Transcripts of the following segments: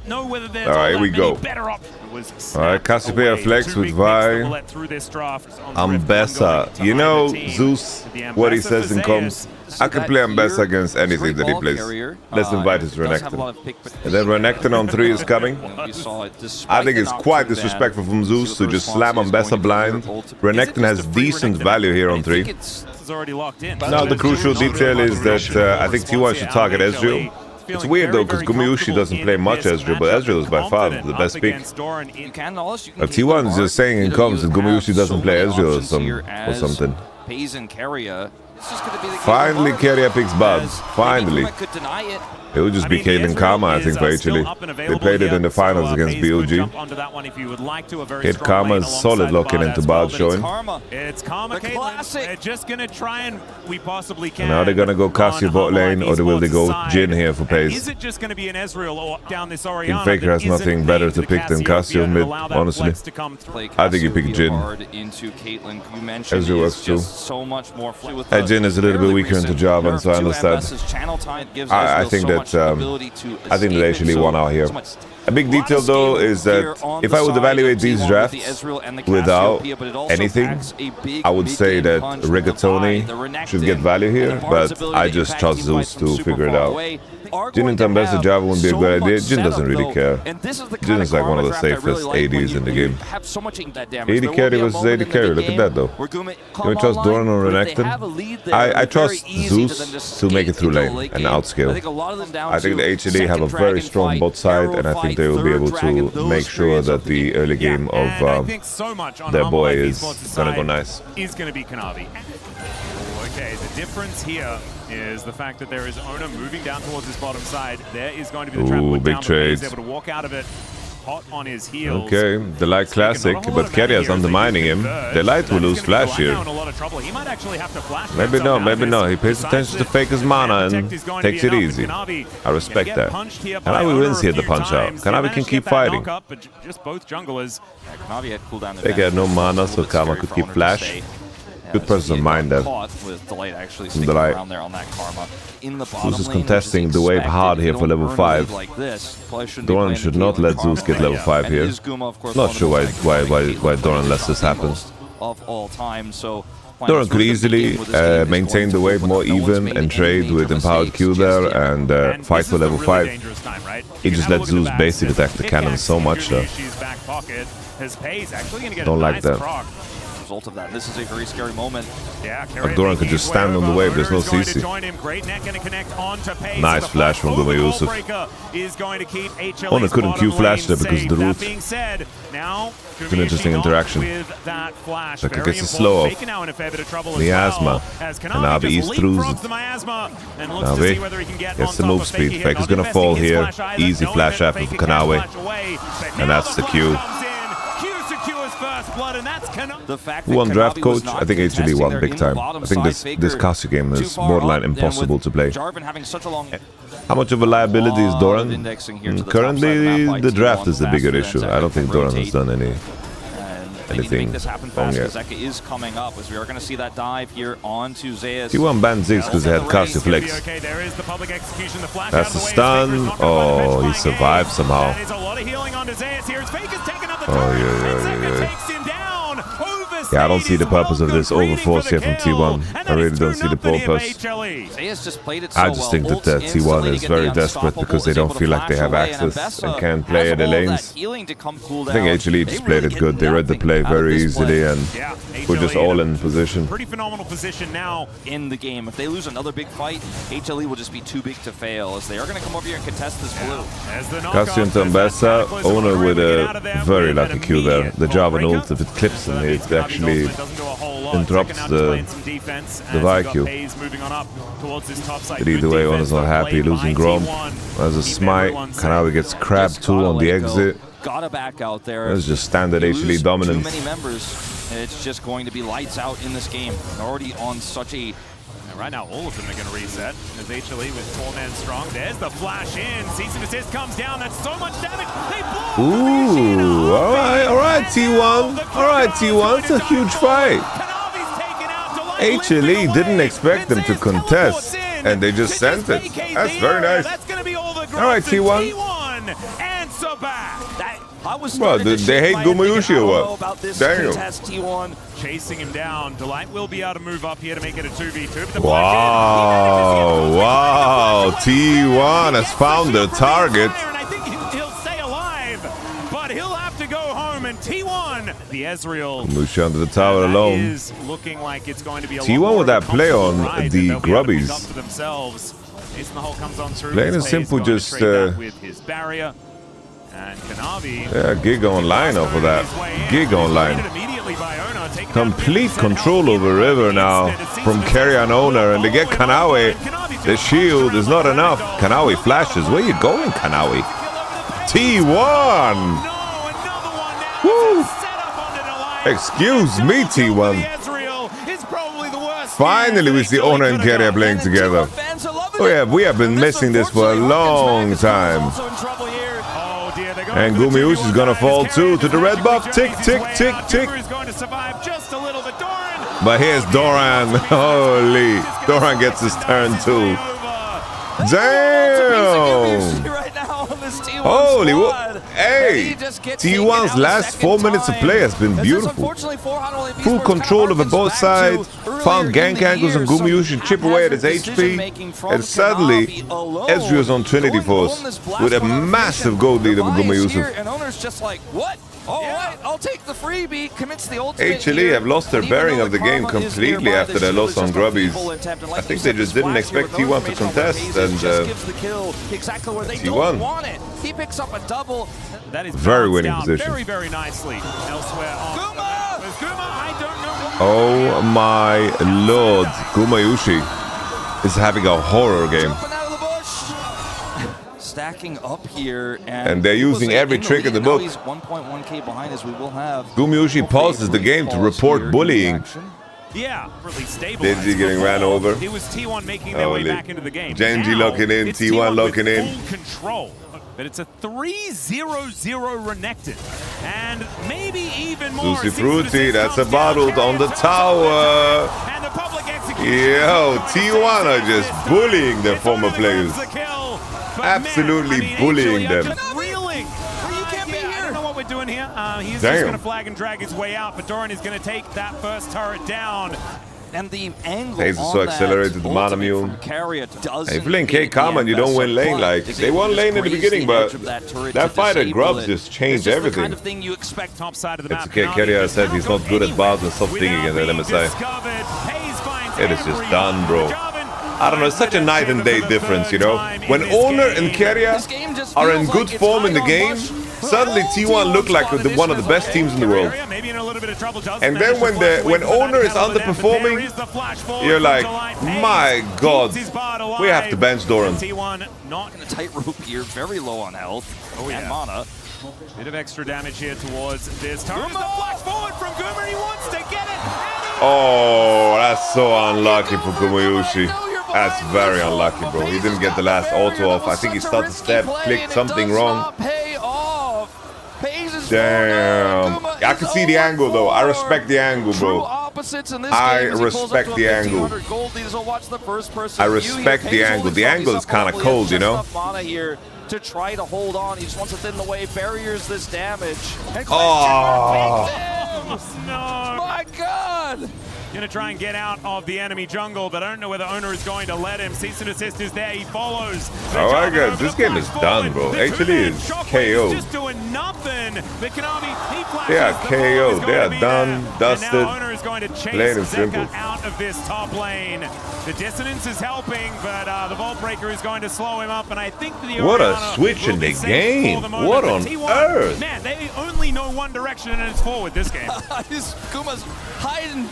know whether there's Alright, here we go. Alright, Cassiopeia Flex with Vi. Ambessa. You know, Zeus, what he says in comms. I can play Ambessa against anything that he plays. Let's invite his Renekton. And then Renekton on 3 is coming. I think it's quite disrespectful from Zeus to just slam Ambessa blind. Renekton has decent value here on 3. Now the crucial detail is that I think T1 should target Ezreal. It's weird though, because Gumayusi doesn't play much Ezreal, but Ezreal is by far the best pick. T1 is just saying in comms that Gumayusi doesn't play Ezreal or something. Peyz and Keria. Finally, Keria picks Bob. Finally. It would just be Caitlyn Karma, I think, for HLE. They played it in the finals against BOG. Kate Karma is solid locking into Bard showing. It's Karma, Caitlyn. They're just going to try and we possibly can. And now they're going to go Cassio bot lane, or will they go Jhin here for Peyz? Is it just going to be an Ezreal or down this Orianna? Faker has nothing better to pick than Cassio mid, honestly. I think you pick Jhin. Ezreal works too. Jhin is a little bit weaker into Jarvan, so I understand. I think that they actually won out here. A big detail though is that if I would evaluate these drafts without anything, I would say that Rigatoni should get value here, but I just trust Zeus to figure it out. Jhin and Ambessa Java wouldn't be a good idea. Jhin doesn't really care. Jhin is like one of the safest ADs in the game. 80 carry versus 80 carry, look at that though. Can we trust Doran or Renekton? I trust Zeus to make it through lane and outscale. I think the HLE have a very strong bot side, and I think they will be able to make sure that the early game of their boy is gonna go nice. Is gonna be Kanavi. Okay, the difference here is the fact that there is Oner moving down towards his bottom side. There is going to be the trap put down, but he's able to walk out of it hot on his heels. Okay, the light classic, but Keria is undermining him. The light will lose flash here. Maybe no. He pays attention to Faker's mana and takes it easy. I respect that. Kanavi wins here the punch out. Kanavi can keep fighting. Faker had no mana, so Karma could keep flash. Good person of mind there. From Delight. Zeus is contesting the wave hard here for level 5. Doran should not let Zeus get level 5 here. Not sure why Doran lets this happen. Doran could easily maintain the wave more even and trade with empowered Q there and fight for level 5. He just let Zeus basic attack the cannon so much though. Don't like that. Of that. This is a very scary moment. Doran could just stand on the wave, there's no CC. Nice flash from Gumayusi. Oner couldn't Q flash there because of the root. It's an interesting interaction. Zeka gets a slow off. Miasma. Kanavi eats through. Kanavi gets the move speed. Fake is gonna fall here. Easy flash after for Kanavi. And that's the Q. Who won draft coach? I think HLE won big time. I think this Cassio game is borderline impossible to play. How much of a liability is Doran? Currently, the draft is the bigger issue. I don't think Doran has done anything wrong yet. Zeka is coming up as we are going to see that dive here onto Zeus. He won banned Zeus because they had Cassio Flex. That's the stun. Oh, he survived somehow. Oh, yeah. Yeah, I don't see the purpose of this overforce here from T1. I really don't see the purpose. I just think that T1 is very desperate because they don't feel like they have access and can play at the lanes. I think HLE just played it good. They read the play very easily and we're just all in position. Pretty phenomenal position now in the game. If they lose another big fight, HLE will just be too big to fail as they are going to come over here and contest this blue. Cassio and Ambessa, Oner with a very lucky Q there. The Jarvan ult, if it clips him, it actually interrupts the VIQ. But either way, Oner's not happy, losing Grom. There's a smite, Kanavi gets crabbed too on the exit. Gotta back out there. It's just standard HLE dominance. Too many members. It's just going to be lights out in this game. They're already on such a... Right now, all of them are going to reset as HLE with 4-man strong. There's the flash in. Cease and desist comes down. That's so much damage. They blow. Ooh, all right, T1. All right, T1. It's a huge fight. HLE didn't expect them to contest, and they just sent it. That's very nice. All right, T1. are back. Bro, they hate Gumayusi or what? Damn. T1 chasing him down. Delight will be able to move up here to make it a 2v2. But Wow. T1 has found the target. And I think he'll stay alive, but he'll have to go home. And T1, the Ezreal. Gumayusi under the tower alone. Is looking like it's going to be a T1 with that play on the grubbies. Plain and simple, just with his barrier. And Kanavi, yeah, gig online off of that. Gig online. Complete control over River now from Keria and Oner, and they get Kanavi. The shield is not enough. Kanavi flashes. Where you going, Kanavi? T1! Woo! Excuse me, T1. Finally, we see Oner and Keria playing together. Oh yeah, we have been missing this for a long time. And Gumayusi is gonna fall too to the red buff. Tick, tick, tick, tick. But here's Doran. Holy, Doran gets his turn too. Damn! Holy, hey! T1's last 4 minutes of play has been beautiful. Full control over both sides. Found gank angles and Gumayusi chip away at his HP. And suddenly, Ezreal's on Trinity Force with a massive gold lead over Gumayusi. And Oner's just like, what? All right, I'll take the freebie. Commits the ultimate. HLE have lost their bearing of the game completely after their loss on Grubbies. I think they just didn't expect T1 to contest, and T1. He picks up a double. That is very winning position. Very, very nicely. Elsewhere on Guma! I don't know. Oh my lord, Gumayusi is having a horror game. Stacking up here, and they're using every trick in the book. He's 1.1k behind, as we will have. Gumayusi pauses the game to report bullying. Yeah, really stable. Didzy getting ran over. It was T1 making their way back into the game. GENG locking in, T1 locking in. Full control. But it's a 3-0-0 Renekton. And maybe even more. Susi Fruity, that's a bottle on the tower. And the public Yo, T1 are just bullying their former players. Absolutely bullying them. Doing here. He's just going to flag and drag his way out, but Doran is going to take that first turret down. And the angle Peyz is so accelerated, the mana immune. If you play K Karmine, you don't win lane. Like, they won lane in the beginning, but that fight at Grubs just changed everything. It's okay, Keria said he's not good at bars and stop thinking at MSI. It is just done, bro. I don't know, it's such a night and day difference, you know? When Oner and Keria are in good form in the game, suddenly T1 look like one of the best teams in the world. And then when Oner is underperforming, you're like, my god, we have to bench Doran. Not in a tightrope here, very low on health and mana. Bit of extra damage here towards this turret. The flash forward from Guma, he wants to get it. Oh, that's so unlucky for Gumayusi. That's very unlucky, bro. He didn't get the last auto off. I think he started step, clicked something wrong. Damn. I can see the angle, though. I respect the angle, bro. I respect the angle. I respect the angle. The angle is kind of cold, you know? To try to hold on, he just wants to thin the way, barriers this damage. Oh, no. My god! Gonna try and get out of the enemy jungle, but I don't know whether Oner is going to let him. Cease and assist is there, he follows. Oh my god, this game is done, bro. Actually, it's KO. Just doing nothing. The Kanavi, he they are KO. They are done, dusted. And now Oner is going to chase Zeka out of this top lane. The dissonance is helping, but the Vault Breaker is going to slow him up, and I think the what a switch in the game. What on earth? Man, they only know one direction, and it's forward this game. Guma's hiding.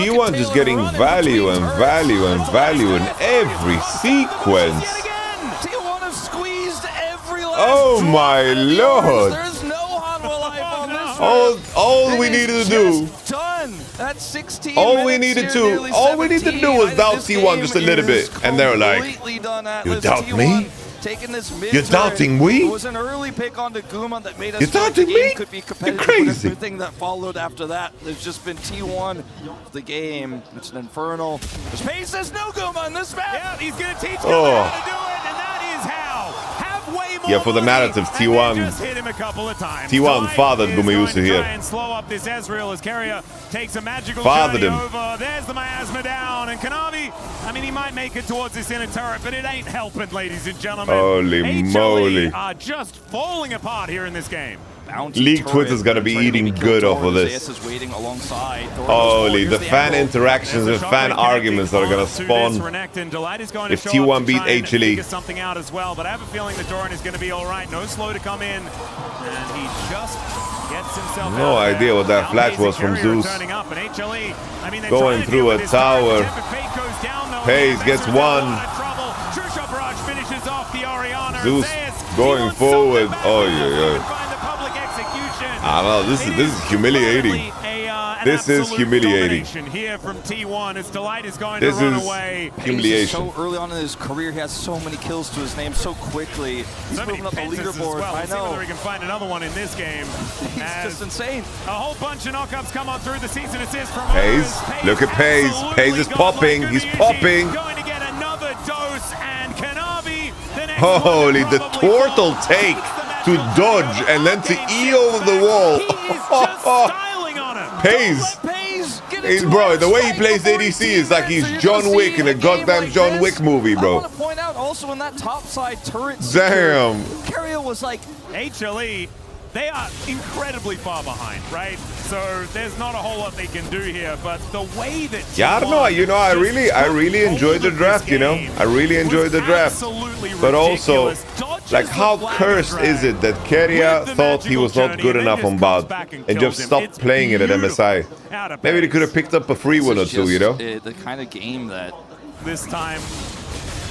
T1 just getting value and value and value in every sequence. T1 have squeezed every last oh my lord. There's no Hanhwa Life on this all we needed to do. Done. That's 16 all we needed to do was doubt T1 just a little bit. And they were like, you doubt me? You're doubting me? It was an early pick onto Guma that made us You're doubting me? Could be competitive. You're crazy. Everything that followed after that, there's just been T1 the game. It's an infernal. Peyz says no Guma in this map. Yeah, he's going to teach Guma how to do it, and that is how. Have way more Yeah, for the narratives, T1. Just hit him a couple of times. T1 fathered Gumayusi here. And slow up this Ezreal as Keria takes a magical fathered journey him. over. There's the miasma down, and Kanavi, I mean, he might make it towards this inner turret, but it ain't helping, ladies and gentlemen. Holy moly. are just falling apart here in this game. League Twitter's gonna be eating good off of this. Holy, the fan interactions and fan arguments that are gonna spawn if T1 beat HLE. Something out as well, but I have a feeling that Doran is going to be all right. No slow to come in, and he just gets himself no idea what that flash was from Zeus. Going through a tower. Peyz gets one. Zeus going forward. Oh yeah. I don't know, this is humiliating. This is humiliating. Here from T1, his delight is going this to run is away. humiliation. So early on in his career, he has so many kills to his name so quickly. He's moving up the leaderboard. Well. I know. See whether he can find another one in this game. He's just insane. A whole bunch of knockups come on through the season assist from Peyz. Look at Peyz. Peyz is popping. He's popping. Going to get another dose, and Kanavi. Holy, the turtle take to dodge and then to E over the wall. Peyz, bro, the way he plays ADC is like he's John Wick in a goddamn John Wick movie, bro. I want to point out also in that top side turret. Damn. Keria was like HLE. They are incredibly far behind, right? So there's not a whole lot they can do here, but the way that I don't know, you know, I really enjoyed the draft, you know? I really enjoyed the draft. But also, like, how cursed is it that Keria thought he was not good enough on bot and just stopped playing it at MSI? Maybe they could have picked up a free one or two, you know? The kind of game that this time,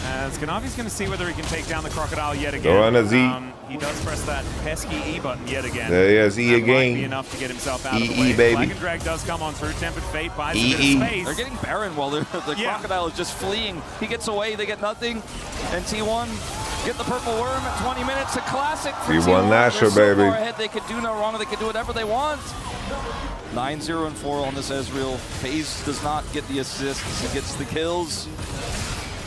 as Kanavi's going to see whether he can take down the Crocodile yet again. Doran has E. He does press that pesky E button yet again. There he has E again. Might be enough to get himself out of the way. baby. Flag and drag does come on through. Tempered Fate buys a bit of space. They're getting barren while the Crocodile is just fleeing. He gets away, they get nothing. And T1 get the purple worm at 20 minutes. A classic for T1 Nasher, so baby. Far ahead, they could do no wrong. They could do whatever they want. 9-0 and 4 on this Ezreal. Peyz does not get the assists. He gets the kills.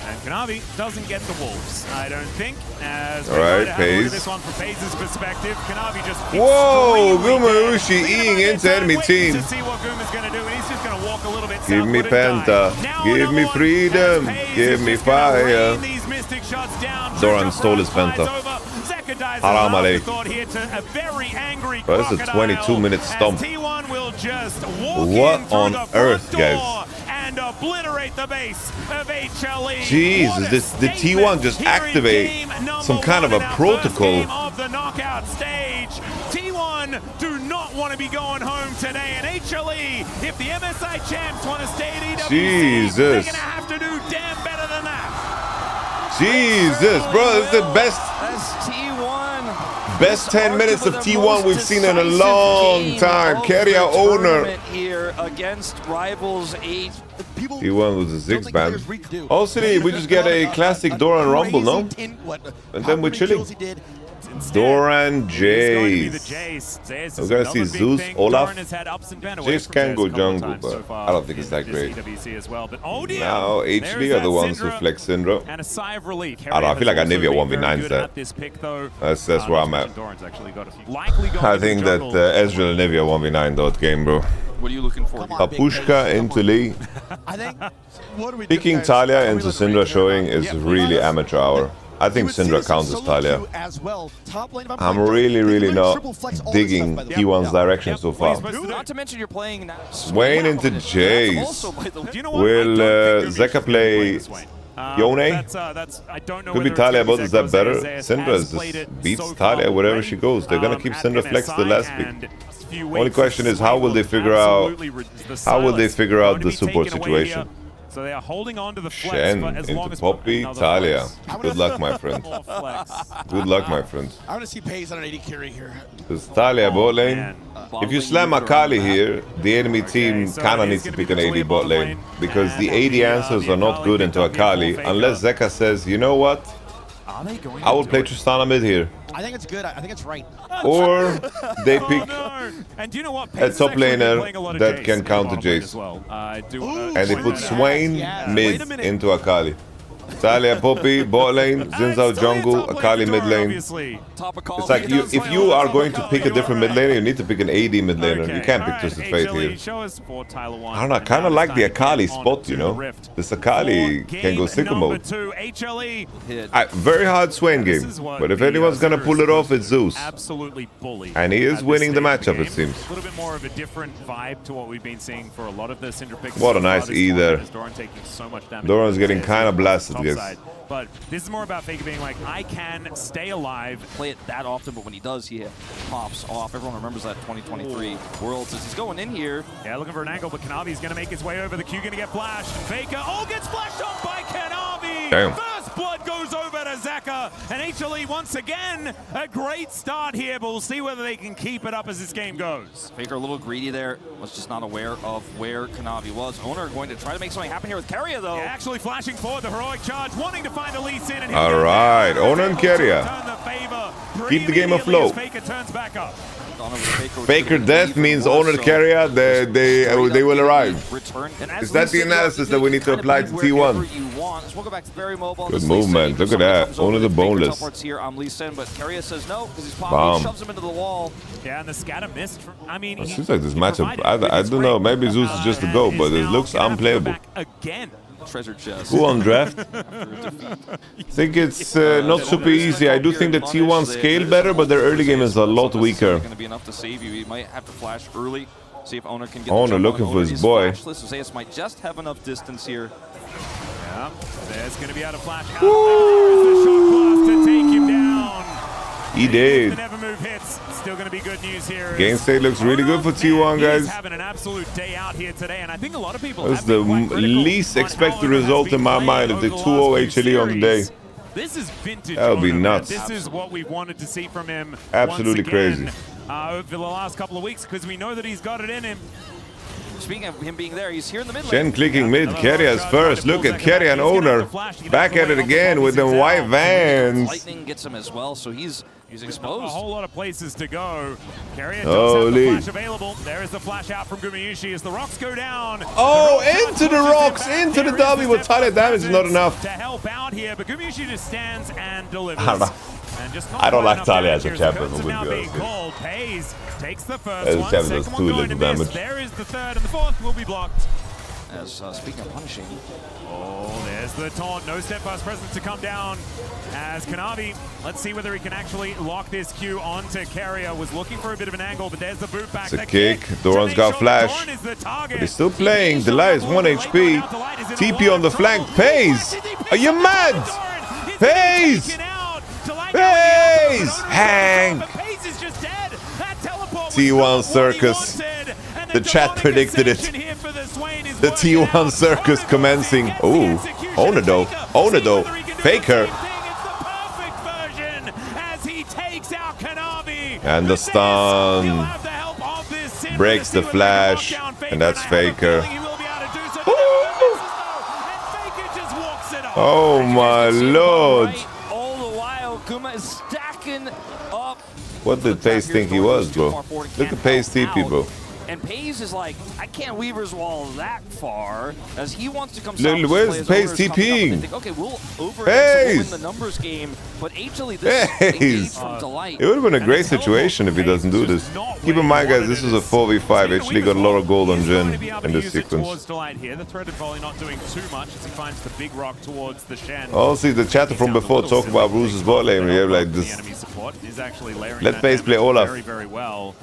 And Kanavi doesn't get the wolves, I don't think. As all right, Peyz. This one from Peyz's perspective, Kanavi just whoa, Gumayusi eating into enemy team. To see what Guma's going to do, and he's just going to walk a little bit. Give me Penta, give me freedom, give me fire. Doran stole his Penta. Haram alay. But this is a 22-minute stomp. What on earth, guys? And obliterate the base of HLE. Jesus, the T1 just activate some kind of a protocol. Of the knockout stage. T1 do not want to be going home today, and HLE, if the MSI champs want to stay at EWC, Jesus, they're gonna have to do damn better than that. Jesus, bro, this is the best. Best 10 minutes of T1 we've seen in a long time. Keria Oner. Here against rivals 8. T1 was a 6-ban. Also, we just get a classic Doran Rumble, no? And then we're chilling. Doran Jace. We're gonna see Zeus, Olaf. Jace can go jungle, but I don't think it's that great. Now HB are the ones who flex Syndra. I don't know, I feel like I Nivea 1v9s that. That's where I'm at. I think that Ezreal and Nivea 1v9 that game, bro. What are you looking for? Papushka into Lee. Picking Talia into Syndra showing is really amateur hour. I think Syndra counts as Talia. I'm really not digging T1's direction so far. Not to mention you're playing Swain into Jace. Will Zeka play Yone? Could be Talia, but is that better? Syndra just beats Talia wherever she goes. They're gonna keep Syndra flex the last pick. Only question is how will they figure out the support situation? So they are holding on to the flex Shen for as long into as Poppy, Talia. Good luck, my friend. Good luck, my friend. I want to see Peyz on an 80 carry here. This Talia bot lane. If you slam Akali here, the enemy team kinda needs to pick an AD bot lane. Because the AD answers are not good into Akali unless Zeka says, you know what? I will play Tristana mid here. I think it's good. I think it's right. Or they pick a top laner that can counter Jace. And they put Swain mid into Akali. Talia Poppy, bot lane, Zinzao jungle, Akali mid lane. It's like if you are going to pick a different mid laner, you need to pick an AD mid laner. You can't pick Twisted Fate here. I don't know, I kind of like the Akali spot, you know? This Akali can go sicko mode. Very hard Swain game, but if anyone's gonna pull it off, it's Zeus. And he is winning the matchup, it seems. A little bit more of a different vibe to what we've been seeing for a lot of the Syndra picks. What a nice E there. Doran taking so much damage. Doran's getting kind of blasted, guys. But this is more about Faker being like, I can stay alive. Play it that often, but when he does, he pops off. Everyone remembers that 2023 Worlds as he's going in here. Yeah, looking for an angle, but Kanavi's going to make his way over. The Q going to get flashed. Faker, gets flashed on by Kanavi. Damn. First blood goes over to Zeka. And HLE, once again, a great start here, but we'll see whether they can keep it up as this game goes. Faker a little greedy there. Was just not aware of where Kanavi was. Oner going to try to make something happen here with Keria, though. Yeah, actually flashing forward, the heroic charge, wanting to find Elise in. All right, Oner and Keria. Keep the game afloat. Faker turns back up. Faker death means Oner Keria, they will arrive. Is that the analysis that we need to apply to T1? Good movement, look at that. Oner the boneless. Bomb. Yeah, and the scatter missed. It seems like this matchup, I don't know, maybe Zeus is just a go, but it looks unplayable. Again. Treasure chest. Who on draft? I think it's not super easy. I do think that T1 scaled better, but their early game is a lot weaker. Going to be enough to save you. He might have to flash early. See if Oner can get Oner looking for his boy. Zeus might just have enough distance here. Yeah, there's going to be out of flash. Out the shot class to take him down. He did. The never move hits. Still going to be good news here. Game state looks really good for T1, guys. He's having an absolute day out here today, and I think a lot of people. That's the least expected result in my mind if they 2-0 HLE on the day. This is vintage. That would be nuts. This is what we wanted to see from him. Absolutely crazy. Over the last couple of weeks, because we know that he's got it in him. Speaking of him being there, he's here in the mid lane. Gen clicking mid, Keria's first. Look at Keria and Oner. Back at it again with them white vans. Lightning gets him as well, so he's exposed. A whole lot of places to go. Keria does have the flash available. There is the flash out from Gumayusi as the rocks go down. Into the rocks, into the W, but Talia damage is not enough. To help out here, but Gumayusi just stands and delivers. I don't like Talia as a champion. Peyz takes the first one. Second one going to miss. There is the third, and the fourth will be blocked. As speaking of punishing. There's the taunt. No steadfast presence to come down as Kanavi. Let's see whether he can actually lock this Q onto Keria. Was looking for a bit of an angle, but there's the boot back. It's a kick. Doran's got flash. But he's still playing. Delay is 1 HP. TP on the flank. Peyz! Are you mad? Peyz! Peyz! Hang! T1 Circus. The chat predicted it. The T1 Circus commencing. Oner though. Faker. And the stun. Breaks the flash. And that's Faker. Oh my lord. All the while, Guma is stacking up. What did Peyz think he was, bro? Look at Peyz TP, bro. And Peyz is like, I can't Weaver's Wall that far, as he wants to come. Where's Peyz TPing? Okay, we'll Peyz! win the numbers game, but HLE this from Delight. It would have been a great situation if he doesn't do this. Keep in mind, guys, this is a 4v5. HLE got a lot of gold on Gen in this sequence. The threaded volley not doing too much as he finds the big rock towards the Shen. Also, the chatter from before talk about Bruce's bot lane. We have like this. Let Peyz play Olaf. Very well.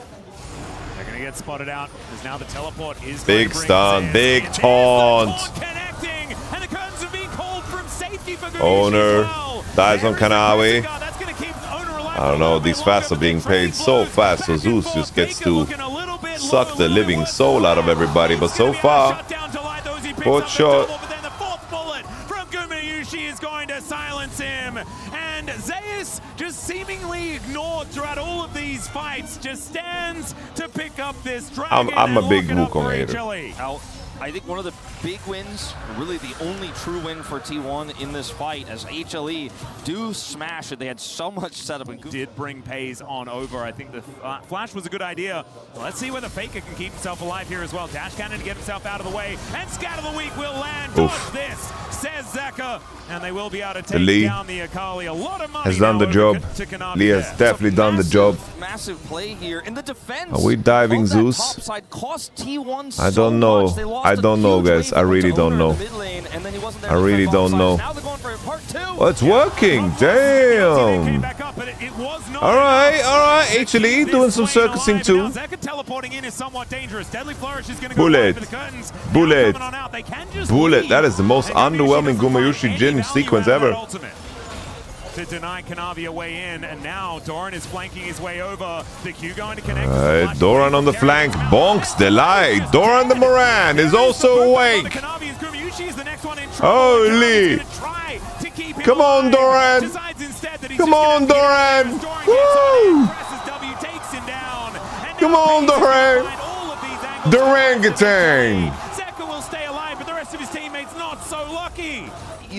They're going to get spotted out because now the teleport is big stun, big taunt. And the curtains are being called from safety for Oner dies on Kanavi. I don't know, these fasts are being paid so fast, so Zeus just gets to suck the living soul out of everybody. But so far, fourth shot. Is going to silence him, and Zeus, just seemingly ignored throughout all of these fights, just stands to pick up this dragon. I'm a big Wukong hater. I think one of the big wins, really the only true win for T1 in this fight, as HLE do smash it. They had so much setup. And did bring Peyz on over. I think the flash was a good idea. Let's see whether Faker can keep himself alive here as well. Dash Cannon to get himself out of the way. And Scat of the Week will land. Dodge this, says Zeka. And they will be able to take down the Akali. A lot of money has done the job. Lee has definitely done the job. Massive play here in the defense. Are we diving Zeus? I don't know. I don't know, guys. I really don't know. I really don't know. Oh, it's working. Damn. All right, all right. HLE doing some circusing too. Bullet. Bullet. Bullet. That is the most underwhelming Gumayusi Jin sequence ever. To deny Kanavi a way in, and now Doran is flanking his way over. The Q going to connect. Doran on the flank, bonks the light. Doran the Moran is also awake. Holy! Come on, Doran! Come on, Doran! Woo! Come on, Doran! Dorangatang! Zeka will stay alive, but the rest of his teammates not so lucky.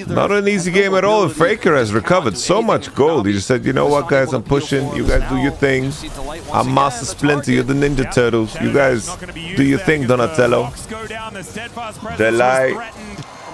Not an easy game at all. Faker has recovered so much gold. He just said, you know what, guys, I'm pushing. You guys do your thing. I'm Master Splinter. You're the Ninja Turtles. You guys do your thing, Donatello. Delight.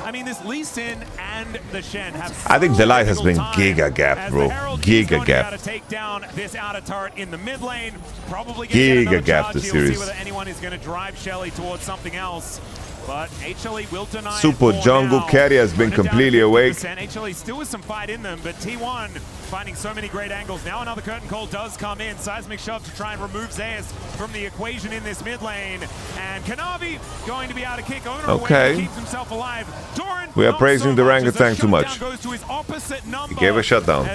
I mean, this Lee Sin and the Shen have I think Delight has been giga gap, bro. Giga gap. Take down this outer turret in the mid lane. Probably giga gap this series. Whether anyone is going to drive Shelly towards something else. But HLE will deny Super Jungle Keria has been completely awake. HLE still with some fight in them, but T1 finding so many great angles. Now another curtain call does come in. Seismic shove to try and remove Zeus from the equation in this mid lane. And Kanavi going to be able to kick Oner away, keeps himself alive. Doran, we are praising the Orangutan too much. He gave a shutdown.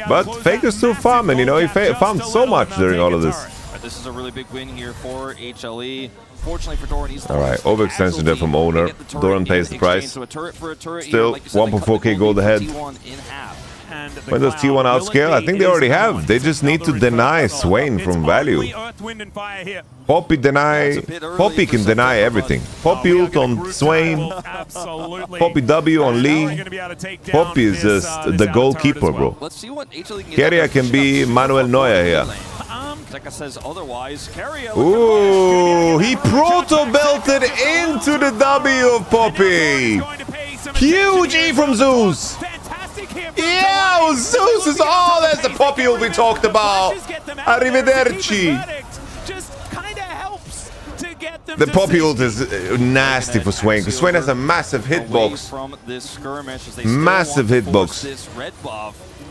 But Faker's still farming, you know, he farmed so much during all of this. This is a really big win here for HLE. Fortunately for Doran, he's alright, overextension there from Oner. Doran pays the price. Still 1.4k gold ahead. When does T1 outscale? I think they already have. They just need to deny Swain from value. Poppy can deny everything. Poppy ult on Swain. Poppy W on Lee. Poppy is just the goalkeeper, bro. Keria can be Manuel Neuer here. Zeka says otherwise. Keria. Ooh, he proto-belted into the W of Poppy. Huge E from Zeus. Yeah, Zeus is all that's the Poppy will be talked about. Arrivederci. The Poppy ult is nasty for Swain, because Swain has a massive hitbox. Massive hitbox.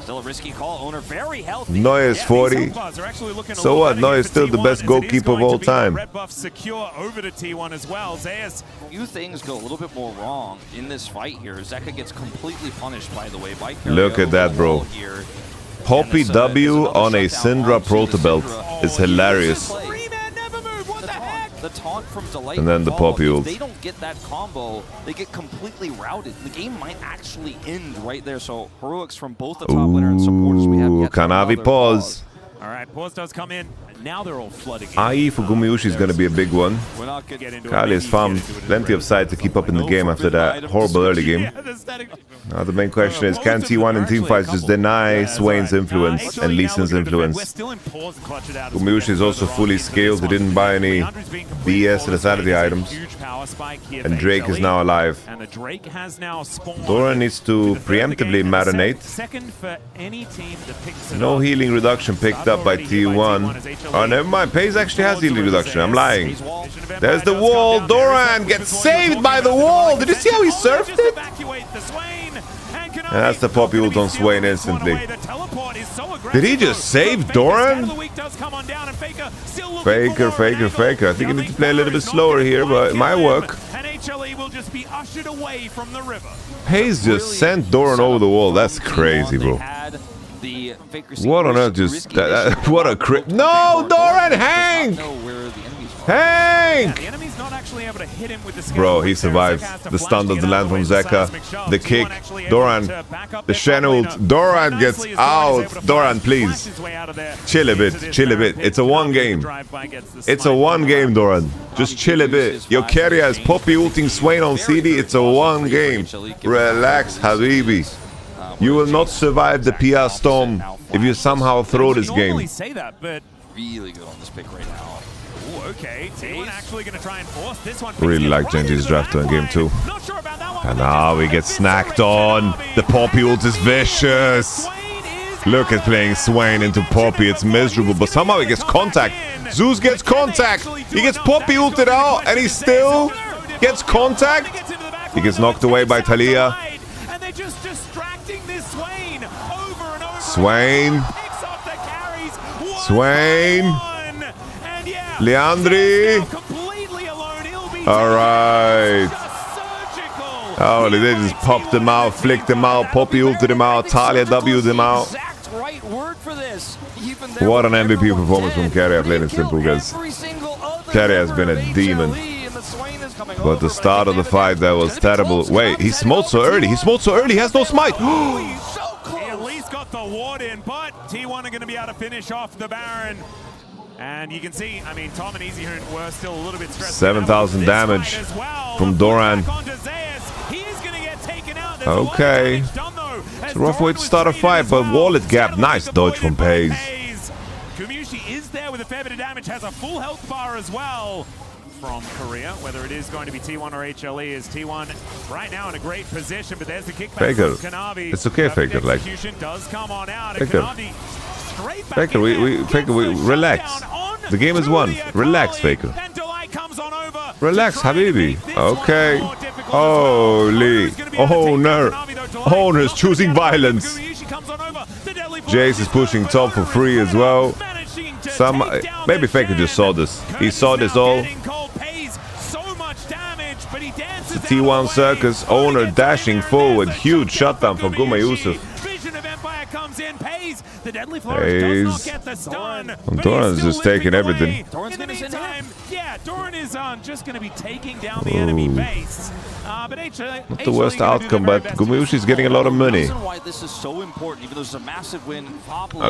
Still a risky call. Oner very healthy. Neuer is 40. So what? Neuer is still the best goalkeeper of all time. Red buff secure over to T1 as well. Zeus. Few things go a little bit more wrong in this fight here. Zeka gets completely punished, by the way, by Keria. Look at that, bro. Poppy W on a Syndra Proto Belt is hilarious. The taunt from Delight, and then the Poppy ult. If they don't get that combo, they get completely routed. The game might actually end right there. So heroics from both the top laner and supporters we have yet. Kanavi pause. All right, pause does come in. Now they're all flooding. IE for Gumayusi is going to be a big one. Kali has farmed plenty of sight to keep up in the game after that horrible early game. Now the main question is, can T1 in teamfights just deny Swain's influence and Lee Sin's influence? Gumayusi is also fully scaled. He didn't buy any BS lethality items. And Drake is now alive. Doran needs to preemptively marinate. No healing reduction picked up by T1. Oh, never mind. Peyz actually has healing reduction. I'm lying. There's the wall. Doran gets saved by the wall. Did you see how he surfed it? And that's the Poppy ult on Swain instantly. Did he just save Doran? Faker. I think you need to play a little bit slower here, but it might work. Peyz just sent Doran over the wall. That's crazy, bro. What on earth just... what a crit... No! Doran! Hank! Hank! actually able to hit him with the Bro, he survives. The stun doesn't land from Zeka. The kick. Doran. The Shen ult. Doran gets out. Doran, please. Chill a bit. Chill a bit. It's a one game. It's a one game, Doran. Just chill a bit. Your Keria is Poppy ulting Swain on CD. It's a one game. Relax, Habibi. You will not survive the PR storm if you somehow throw this game. Say that, but really good on this pick right now. Ooh, okay, T1 actually going to try and force this one. Really like Genji's draft in game 2. And now we get snacked on. The Poppy ult is vicious. Look at playing Swain into Poppy. It's miserable, but somehow he gets contact. Zeus gets contact. He gets Poppy ulted out, and he still gets contact. He gets knocked away by Talia. And they're just distracting this Swain over and over. Swain. Swain. Leandri. Alright. Oh, they just popped him out, flicked him out, Poppy ulted him out, Talia W'd him out. What an MVP performance from Keria, plain and simple, guys. Keria has been a demon. But the start of the fight, that was terrible. Wait, he smoked so early. He smoked so early. He has no smite. He at least got the ward in, but T1 are going to be able to finish off the Baron. And you can see, I mean, Tom and Easy were still a little bit stressed. 7,000 damage from Doran. Okay. It's a rough way to start a fight, but wallet gap. Nice dodge from Peyz. Gumayusi is there with a fair bit of damage, has a full health bar as well. From Korea, whether it is going to be T1 or HLE, is T1 right now in a great position, but there's the kickback Faker. from Kanavi. It's okay, Faker. Like, does come on out. Faker. Faker, we relax. The game is won. Relax, Faker. Relax, Habibi. Okay. Holy. Oner. Oner is choosing violence. Jace is pushing top for free as well. Maybe Faker just saw this. He saw this all. It's a T1 circus. Oner dashing forward. Huge shutdown for Gumayusi. Peyz. Doran's just taking everything. Yeah, Doran is just going to be taking down the enemy base. Not the worst outcome, but Gumayusi's getting a lot of money.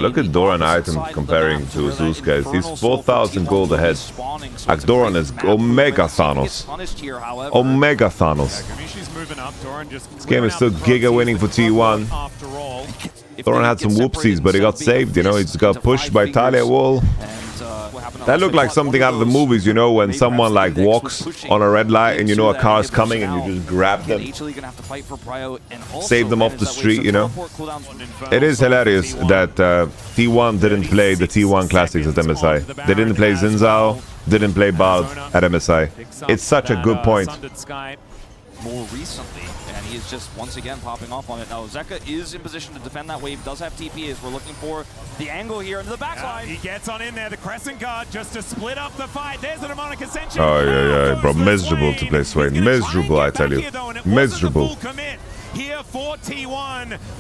Look at Doran item comparing to Zeus, guys. He's 4,000 gold ahead. Like Doran is Omega Thanos. Omega Thanos. This game is still giga winning for T1. Doran had some whoopsies, but he got saved, you know. He just got pushed by Talia wall. That looked like something out of the movies, you know, when someone like walks on a red light and you know a car's coming and you just grab them, save them off the street, you know. It is hilarious that T1 didn't play the T1 Classics at MSI. They didn't play Zinzao, didn't play Bald at MSI. It's such a good point. More recently, and he is just once again popping off on it. Now Zeka is in position to defend that wave, does have TP as we're looking for the angle here into the backline. He gets on in there, the crescent guard, just to split up the fight. There's the demonic ascension. Oh yeah, bro, miserable to play Swain. Miserable, I tell you. Miserable.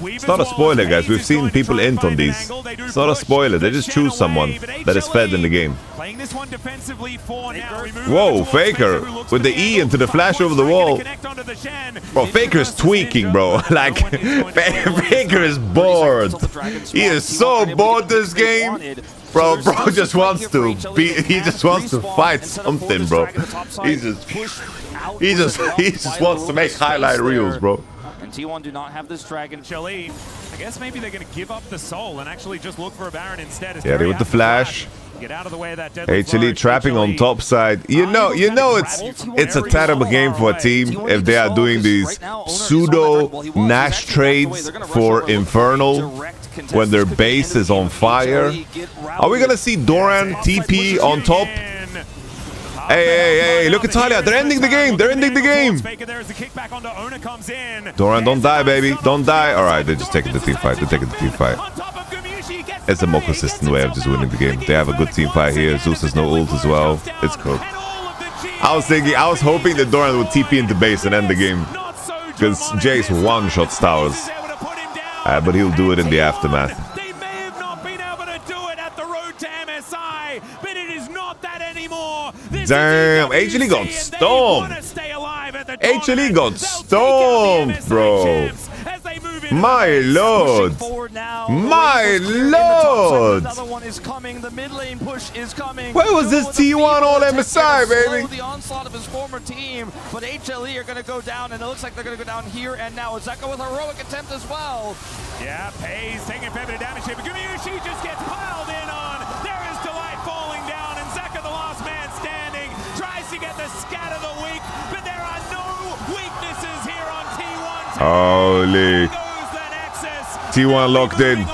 It's not a spoiler, guys. We've seen people int on these. It's not a spoiler. They just choose someone that is fed in the game. Whoa, Faker with the E into the flash over the wall. Bro, Faker's tweaking, bro. Like, Faker is bored. He is so bored this game. Bro just wants to he just wants to fight something, bro. He just wants to make highlight reels, bro. T1 do not have this dragon. HLE, I guess maybe they're going to give up the soul and actually just look for a Baron instead. Yeah, they with the flash. Get out of the way of that HLE trapping on top side. You know it's a terrible game for a team if they are doing these pseudo Nash trades for Infernal when their base is on fire. Are we gonna see Doran TP on top? Hey, look at Talia. They're ending the game. They're ending the game. Doran, don't die, baby. Don't die. All right, they're just taking the team fight. They're taking the team fight. It's a more consistent way of just winning the game. They have a good team fight here. Zeus has no ult as well. It's cool. I was hoping that Doran would TP into base and end the game. Because Jace one-shots towers. But he'll do it in the aftermath. MSI, but it is not that anymore. Damn, HLE got stomped. HLE got stomped, bro. My lord. My lord. Another one is coming. The mid lane push is coming. Where was this T1 all MSI, baby? The onslaught of his former team, but HLE are going to go down, and it looks like they're going to go down here and now. Zeka with a heroic attempt as well. Yeah, Peyz taking a fair bit of damage here, but Gumayusi just gets piled in on. There is Delight falling down, and Zeka, the last man standing, tries to get the scatter the weak, but there are no weaknesses here on T1. Holy. T1 locked in.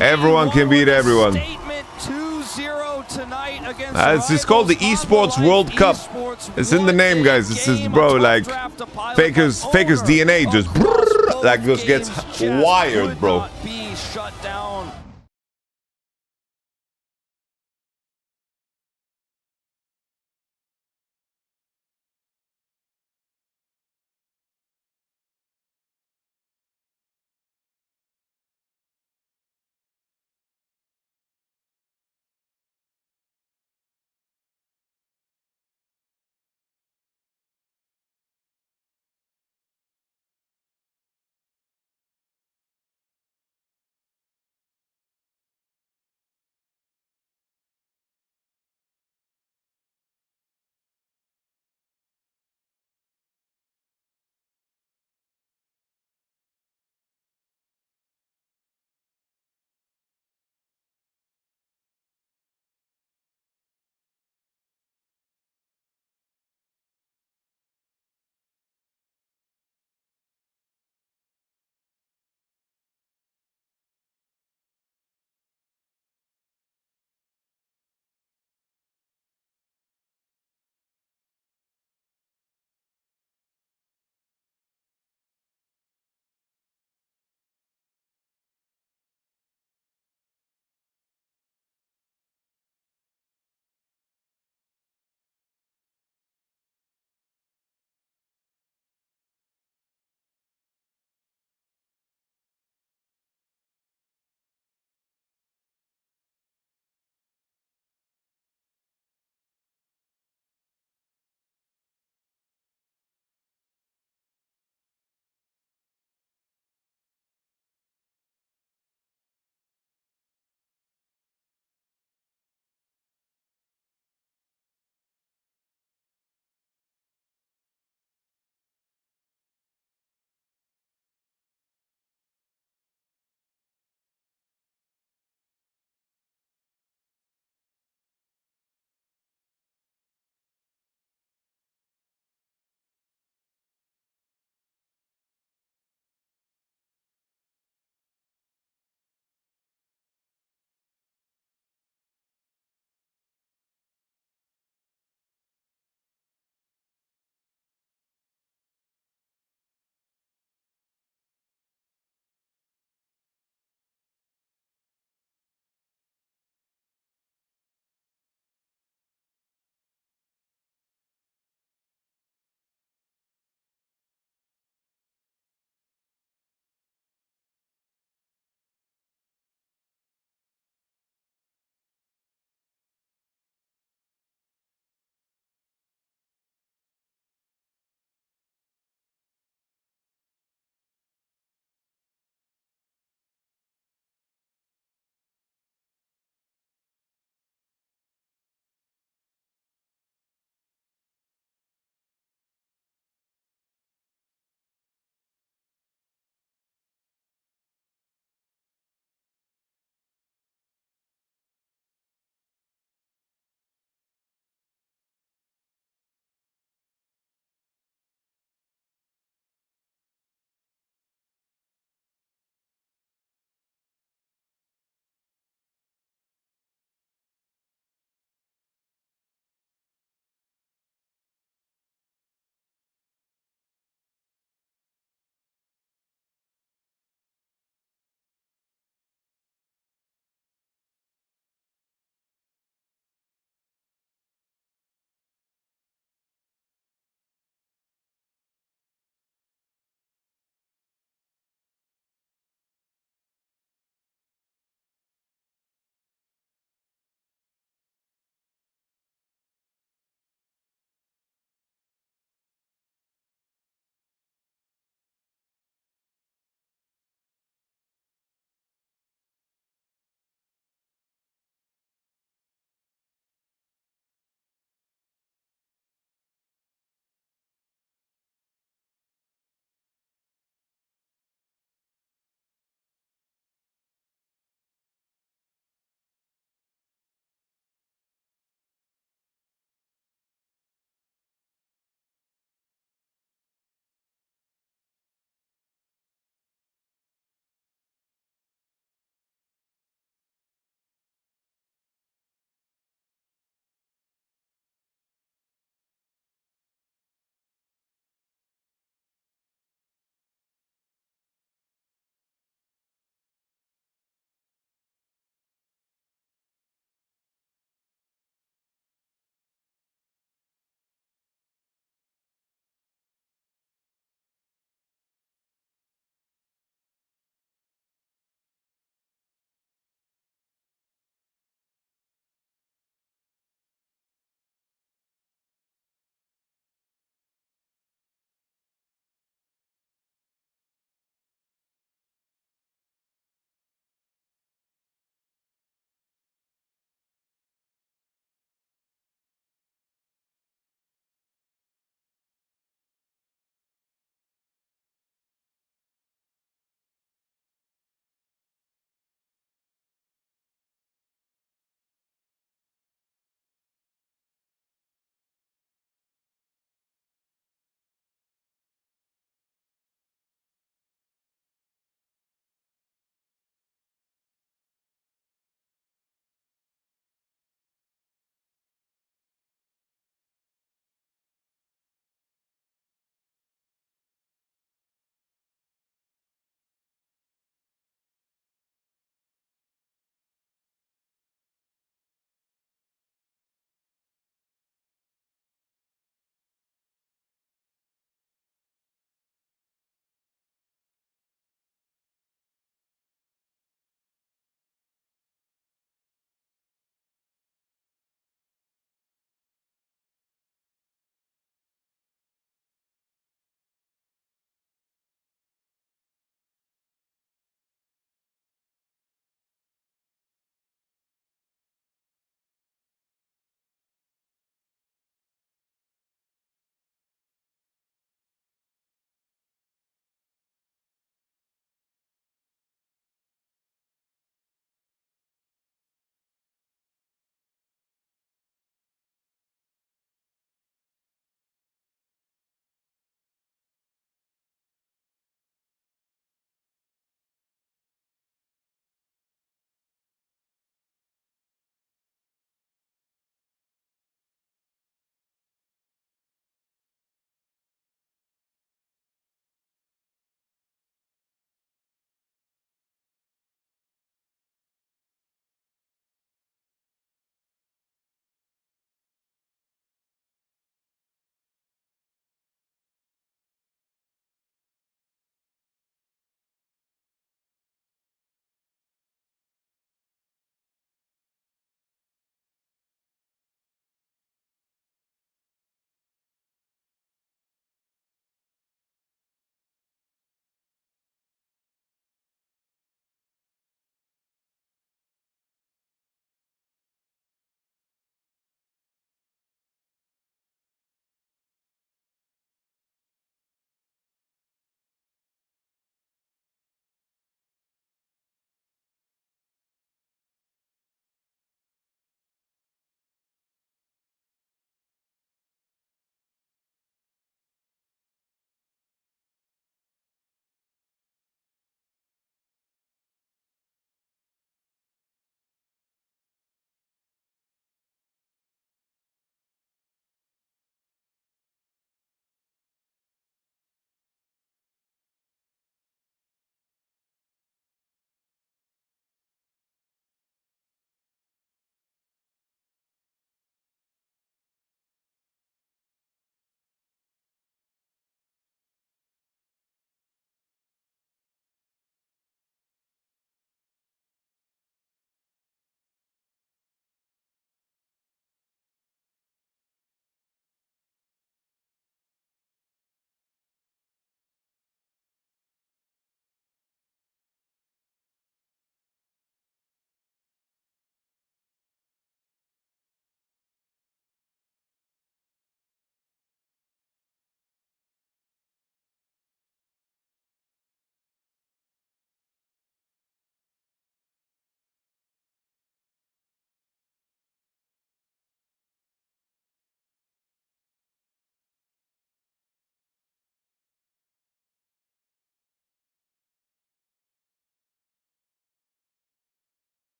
Everyone can beat everyone. It's called the Esports World Cup. It's in the name, guys. This is, bro, like Faker's DNA just like just gets wired, bro.